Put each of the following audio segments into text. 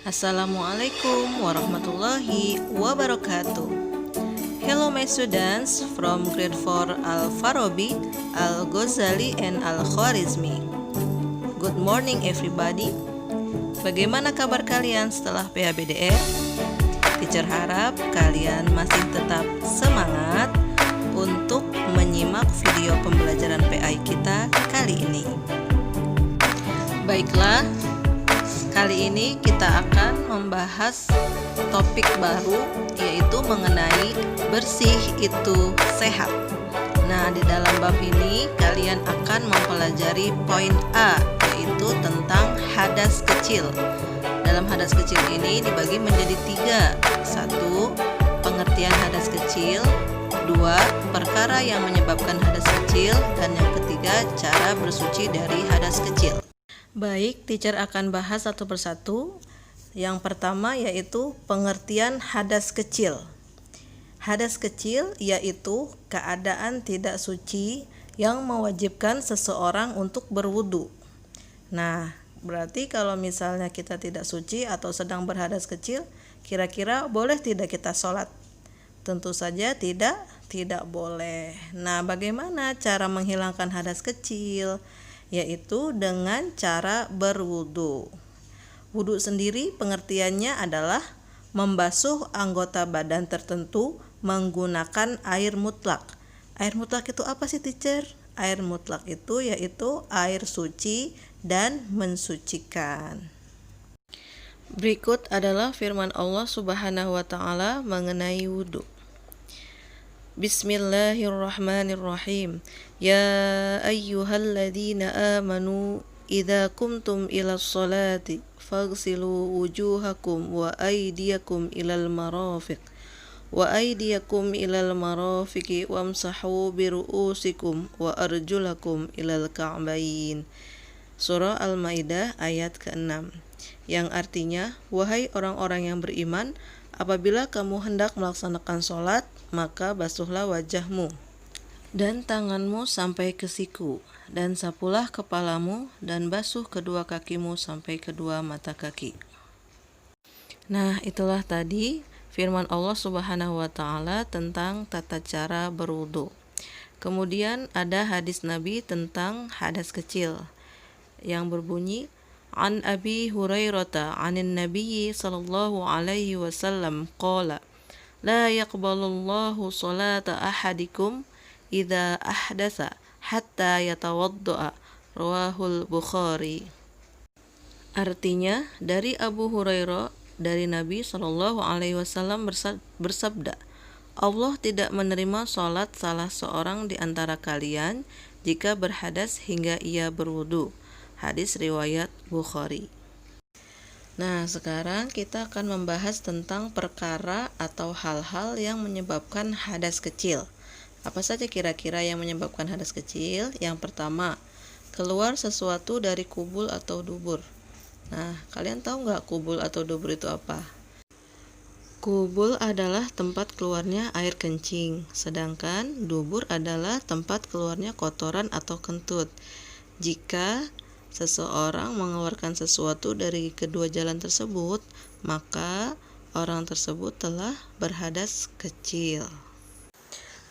Assalamualaikum warahmatullahi wabarakatuh. Hello my students from grade 4 Al-Farabi, Al-Ghazali and Al-Khwarizmi. Good morning everybody. Bagaimana kabar kalian setelah PABDR? Teacher harap kalian masih tetap semangat untuk menyimak video pembelajaran PAI kita kali ini. Baiklah, kali ini kita akan membahas topik baru, yaitu mengenai bersih itu sehat. Nah, di dalam bab ini kalian akan mempelajari poin A, yaitu tentang hadas kecil. Dalam hadas kecil ini dibagi menjadi 3. 1. Pengertian hadas kecil. 2. Perkara yang menyebabkan hadas kecil. Dan yang ketiga, cara bersuci dari hadas kecil. Baik, teacher akan bahas satu persatu. Yang pertama yaitu pengertian hadas kecil. Hadas kecil yaitu keadaan tidak suci yang mewajibkan seseorang untuk berwudu. Nah, berarti kalau misalnya kita tidak suci atau sedang berhadas kecil, kira-kira boleh tidak kita sholat? Tentu saja tidak boleh. Nah, bagaimana cara menghilangkan hadas kecil? Yaitu dengan cara berwudu. Wudu sendiri pengertiannya adalah membasuh anggota badan tertentu menggunakan air mutlak. Air mutlak itu apa sih, teacher? Air mutlak itu yaitu air suci dan mensucikan. Berikut adalah firman Allah Subhanahu wa taala mengenai wudu. Bismillahirrahmanirrahim. Ya ayyuhalladzina amanu idza kumtum ilas salati faghsilu wujuhakum wa aydiyakum ilal marafiq wamsahu biru'usikum wa arjulakum ilal ka'bain. Surah Al-Maidah ayat ke-6, yang artinya, wahai orang-orang yang beriman, apabila kamu hendak melaksanakan sholat, maka basuhlah wajahmu dan tanganmu sampai ke siku, dan sapulah kepalamu, dan basuh kedua kakimu sampai kedua mata kaki. Nah, itulah tadi firman Allah Subhanahu wa taala tentang tata cara berwudu. Kemudian ada hadis Nabi tentang hadas kecil yang berbunyi, An Abi Hurairah anin Nabi sallallahu alaihi wasallam qala la yaqbalullahu salata ahadikum idza ahdasa hatta yatawaddaa, rawahul Bukhari. Artinya, dari Abu Hurairah dari Nabi sallallahu alaihi wasallam bersabda, Allah tidak menerima salat salah seorang di antara kalian jika berhadas hingga ia berwudu. Hadis riwayat Bukhari. Nah, sekarang kita akan membahas tentang perkara atau hal-hal yang menyebabkan hadas kecil. Apa saja kira-kira yang menyebabkan hadas kecil? Yang pertama, keluar sesuatu dari kubul atau dubur. Nah, kalian tahu nggak kubul atau dubur itu apa? Kubul adalah tempat keluarnya air kencing, sedangkan dubur adalah tempat keluarnya kotoran atau kentut. Jika seseorang mengeluarkan sesuatu dari kedua jalan tersebut, maka orang tersebut telah berhadas kecil.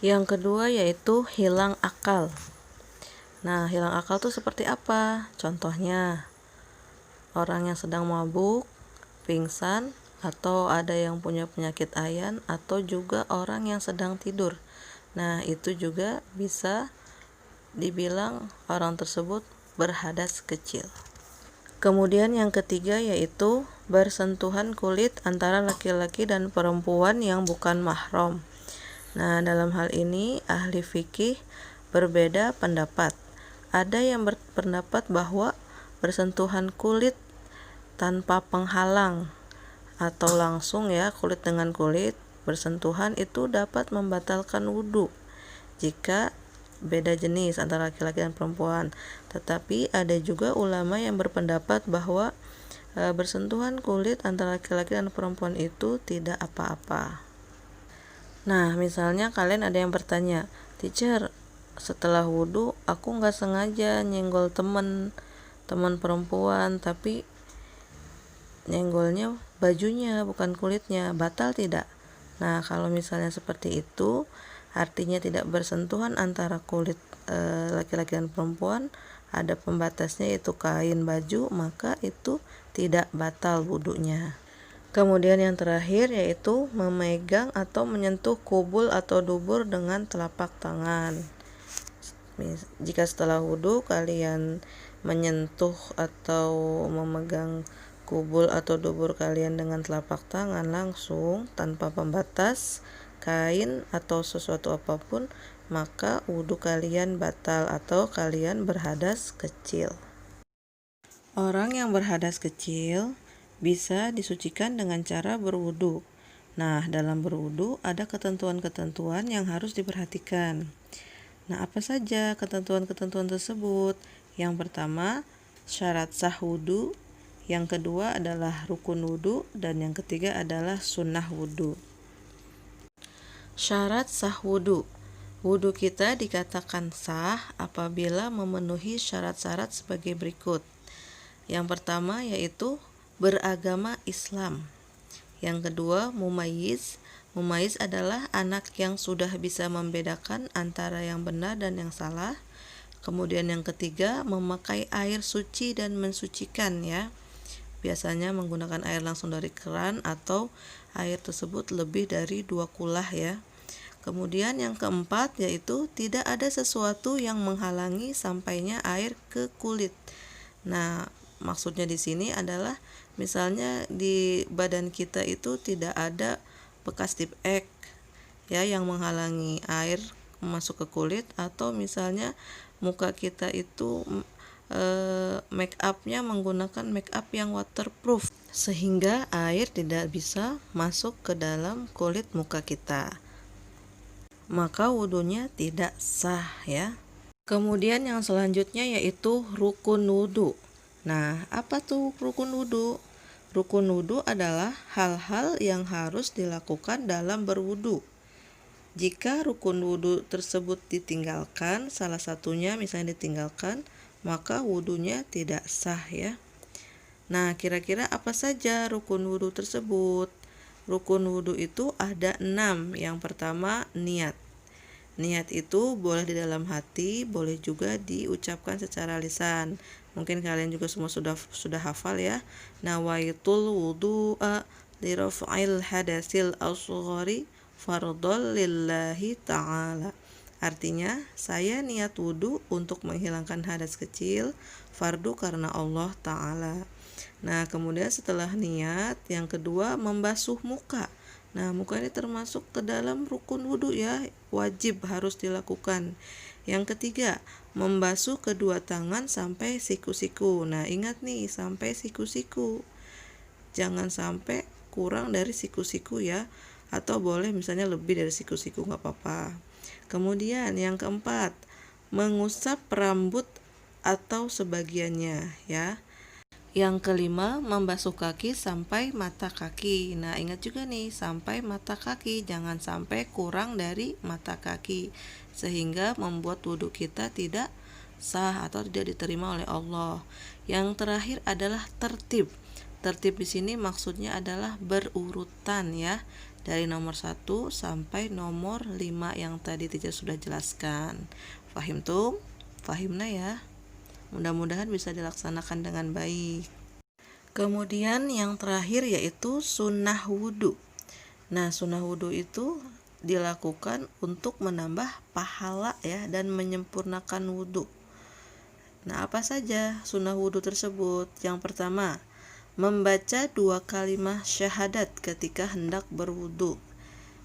Yang kedua yaitu hilang akal. Nah, hilang akal itu seperti apa? Contohnya, orang yang sedang mabuk, pingsan, atau ada yang punya penyakit ayan, atau juga orang yang sedang tidur. Nah, itu juga bisa dibilang orang tersebut berhadas kecil. Kemudian yang ketiga yaitu bersentuhan kulit antara laki-laki dan perempuan yang bukan mahram. Nah, dalam hal ini ahli fikih berbeda pendapat. Ada yang berpendapat bahwa bersentuhan kulit tanpa penghalang atau langsung kulit dengan kulit bersentuhan itu dapat membatalkan wudu jika beda jenis antara laki-laki dan perempuan. Tetapi ada juga ulama yang berpendapat bahwa bersentuhan kulit antara laki-laki dan perempuan itu tidak apa-apa. Nah, misalnya kalian ada yang bertanya, teacher, setelah wudu aku nggak sengaja nyenggol teman perempuan, tapi nyenggolnya bajunya bukan kulitnya, batal tidak? Nah, kalau misalnya seperti itu, artinya tidak bersentuhan antara kulit laki-laki dan perempuan, ada pembatasnya yaitu kain baju, maka itu tidak batal wudunya. Kemudian yang terakhir yaitu memegang atau menyentuh kubul atau dubur dengan telapak tangan. Jika setelah wudhu kalian menyentuh atau memegang kubul atau dubur kalian dengan telapak tangan langsung tanpa pembatas, kain atau sesuatu apapun, maka wudhu kalian batal atau kalian berhadas kecil. Orang yang berhadas kecil bisa disucikan dengan cara berwudhu. Nah, dalam berwudhu ada ketentuan-ketentuan yang harus diperhatikan. Nah, apa saja ketentuan-ketentuan tersebut? Yang pertama, syarat sah wudhu. Yang kedua adalah rukun wudhu. Dan yang ketiga adalah sunnah wudhu. Syarat sah wudhu. Wudhu kita dikatakan sah apabila memenuhi syarat-syarat sebagai berikut. Yang pertama yaitu beragama Islam. Yang kedua, mumayyiz. Mumayyiz adalah anak yang sudah bisa membedakan antara yang benar dan yang salah. Kemudian yang ketiga, memakai air suci dan mensucikan ya. Biasanya menggunakan air langsung dari keran atau air tersebut lebih dari 2 kulah ya. Kemudian yang keempat yaitu tidak ada sesuatu yang menghalangi sampainya air ke kulit. Nah, maksudnya di sini adalah misalnya di badan kita itu tidak ada bekas tip X ya yang menghalangi air masuk ke kulit, atau misalnya muka kita itu make upnya menggunakan make up yang waterproof sehingga air tidak bisa masuk ke dalam kulit muka kita, maka wudhunya tidak sah ya. Kemudian yang selanjutnya yaitu rukun wudhu. Nah, apa tuh rukun wudhu? Rukun wudhu adalah hal-hal yang harus dilakukan dalam berwudhu. Jika rukun wudhu tersebut ditinggalkan, salah satunya misalnya ditinggalkan, maka wudhunya tidak sah ya. Nah, kira-kira apa saja rukun wudhu tersebut? Rukun wudhu itu ada 6. Yang pertama, niat. Niat itu boleh di dalam hati, boleh juga diucapkan secara lisan. Mungkin kalian juga semua sudah hafal ya. Nawaitul wudu'a liraf'il hadasil asghari fardhol lillahi ta'ala. Artinya, saya niat wudhu untuk menghilangkan hadas kecil, fardu karena Allah Ta'ala. Nah, kemudian setelah niat, yang kedua membasuh muka. Nah, muka ini termasuk ke dalam rukun wudhu ya, wajib harus dilakukan. Yang ketiga, membasuh kedua tangan sampai siku-siku. Nah, ingat nih, sampai siku-siku. Jangan sampai kurang dari siku-siku ya, atau boleh misalnya lebih dari siku-siku, nggak apa-apa. Kemudian yang keempat, mengusap rambut atau sebagiannya ya. Yang kelima, membasuh kaki sampai mata kaki. Nah, ingat juga nih, sampai mata kaki, jangan sampai kurang dari mata kaki, sehingga membuat wudhu kita tidak sah atau tidak diterima oleh Allah. Yang terakhir adalah tertib. Tertib di sini maksudnya adalah berurutan ya, dari nomor 1 sampai nomor 5 yang tadi teacher sudah jelaskan. Fahim tuh? Fahimna ya? Mudah-mudahan bisa dilaksanakan dengan baik. Kemudian yang terakhir yaitu sunnah wudhu. Nah, sunnah wudhu itu dilakukan untuk menambah pahala ya dan menyempurnakan wudhu. Nah, apa saja sunnah wudhu tersebut? Yang pertama, membaca 2 kalimat syahadat ketika hendak berwudhu.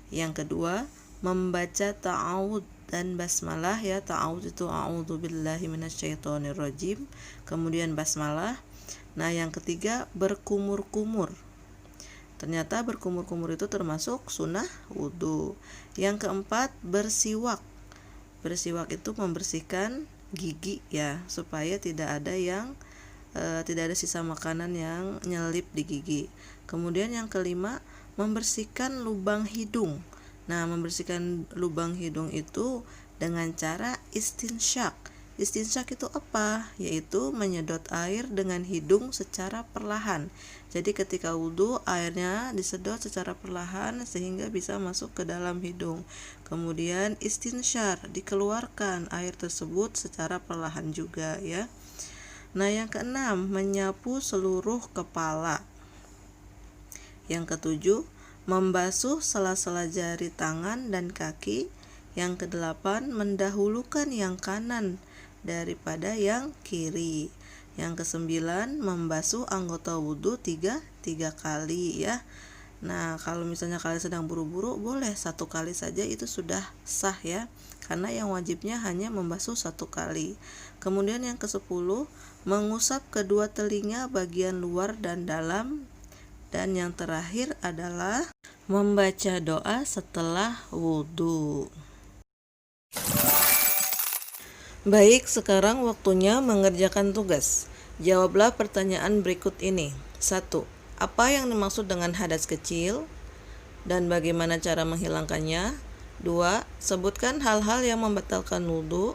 Yang kedua, membaca ta'awud dan basmalah ya. Ta'awud itu a'udzubillahi minasyaitonirrajim, kemudian basmalah. Nah, yang ketiga, berkumur-kumur. Ternyata berkumur-kumur itu termasuk sunnah wudhu. Yang keempat, bersiwak. Bersiwak itu membersihkan gigi ya, supaya tidak ada sisa makanan yang nyelip di gigi. Kemudian yang kelima, membersihkan lubang hidung. Nah, membersihkan lubang hidung itu dengan cara istinsyak. Istinsyak itu apa? Yaitu menyedot air dengan hidung secara perlahan. Jadi ketika wudhu, airnya disedot secara perlahan sehingga bisa masuk ke dalam hidung. Kemudian istinsyar, dikeluarkan air tersebut secara perlahan juga ya. Nah, yang keenam, menyapu seluruh kepala. Yang ketujuh, membasuh sela-sela jari tangan dan kaki. Yang kedelapan, mendahulukan yang kanan daripada yang kiri. Yang kesembilan, membasuh anggota wudhu tiga kali ya. Nah, kalau misalnya kalian sedang buru-buru, boleh 1 kali saja, itu sudah sah ya, karena yang wajibnya hanya membasuh 1 kali. Kemudian yang ke-10, mengusap kedua telinga bagian luar dan dalam. Dan yang terakhir adalah membaca doa setelah wudhu. Baik, sekarang waktunya mengerjakan tugas. Jawablah pertanyaan berikut ini. 1. Apa yang dimaksud dengan hadas kecil dan bagaimana cara menghilangkannya? 2. Sebutkan hal-hal yang membatalkan wudhu.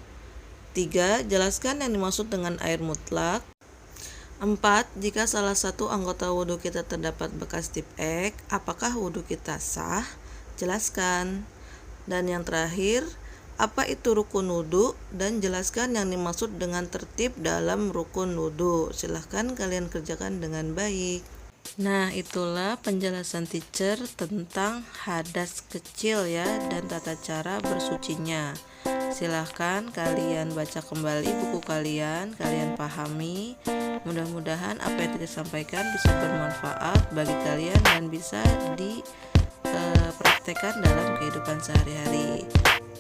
3. Jelaskan yang dimaksud dengan air mutlak. 4. Jika salah satu anggota wudhu kita terdapat bekas tip ek, apakah wudhu kita sah? Jelaskan. Dan yang terakhir, apa itu rukun wudhu dan jelaskan yang dimaksud dengan tertib dalam rukun wudhu. Silahkan kalian kerjakan dengan baik. Nah, itulah penjelasan teacher tentang hadas kecil ya dan tata cara bersucinya. Silahkan kalian baca kembali buku kalian pahami. Mudah-mudahan apa yang tadi sampaikan bisa bermanfaat bagi kalian dan bisa dipraktekkan dalam kehidupan sehari-hari.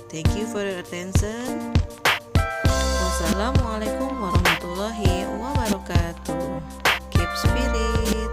Thank you for your attention. Wassalamualaikum warahmatullahi wabarakatuh. Keep spirit.